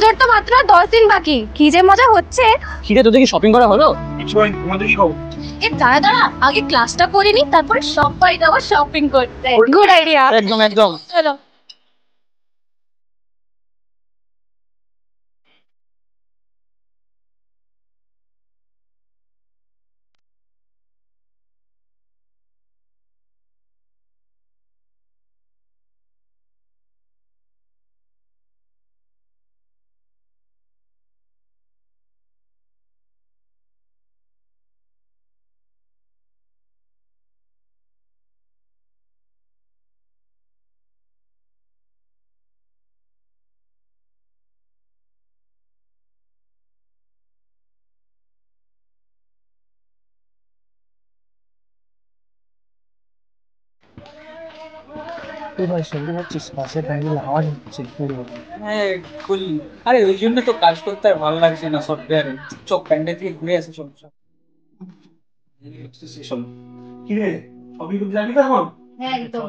পুজোর তো মাত্র 10 দিন বাকি, কি যে মজা হচ্ছে। কিরে তোদের কি শপিং করা হলো? তোমাদের কি খবর? দাঁড়া দাঁড়া, আগে ক্লাসটা করে নি, তারপরে সবাই যাবো শপিং করতে। Good idea. একদম একদম। চলো। হ্যাঁ খুলি। আরে ওই জন্য তো কাজ করতে আর ভালো লাগছে না সফটওয়্যারে। চোখ প্যান্ডেল থেকে ঘুরে আসে সমস্যা। কি রে, সবই করতে যাবি তো এখন? হ্যাঁ একদম।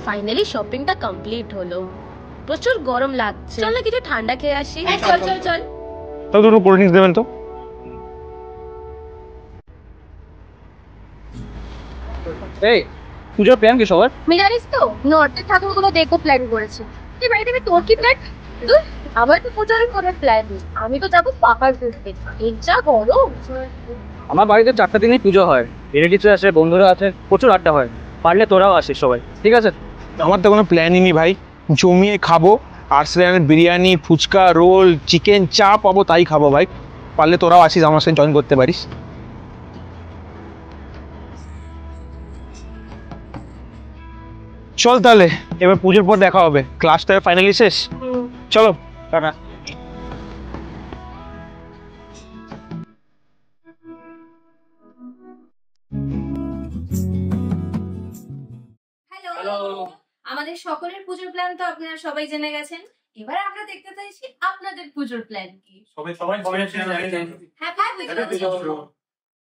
ফাইনালি শপিংটা কমপ্লিট হলো। প্রচুর গরম লাগছে, চল না কিছু ঠান্ডা খেয়ে আসি। চল চল চল। তো দুটো কোল্ড ড্রিঙ্কস দেবেন তো। এই পুজোর প্ল্যান কি সবার? আমি জানিস তো নর্থের ঠাকুরগুলো দেখো প্ল্যান করেছে। তুই বাড়ি থেকে তোর কি প্ল্যান? আমার তো পুজোর কোনো প্ল্যান নেই, আমি তো যাবো পাপার ঘুরতে। এই যা গরম। আমার বাড়িতে 4টা দিনই পুজো হয়, রিলেটিভস আছে, বন্ধুরা আছে, প্রচুর আড্ডা হয়। পারলে তোরাও আসিস সবাই, ঠিক আছে? আমার তো কোনো প্ল্যানই নেই ভাই, জমিয়ে খাবো। আর্সেনালের বিরিয়ানি, ফুচকা, রোল, চিকেন, চা পাবো তাই খাবো ভাই। পারলে তোরাও আসিস, আমার সাথে জয়েন করতে পারিস। চল তাহলে, এবার পুজোর পর দেখা হবে। ক্লাসটা ফাইনালি শেষ, চলো টাটা। হ্যালো। আমাদের সকলের পুজোর প্ল্যান তো আপনারা সবাই জেনে গেছেন। এবার আমরা দেখতে চাইছি আপনাদের পুজোর প্ল্যান কি। সবাই সবাই হ্যাঁ হ্যাঁ।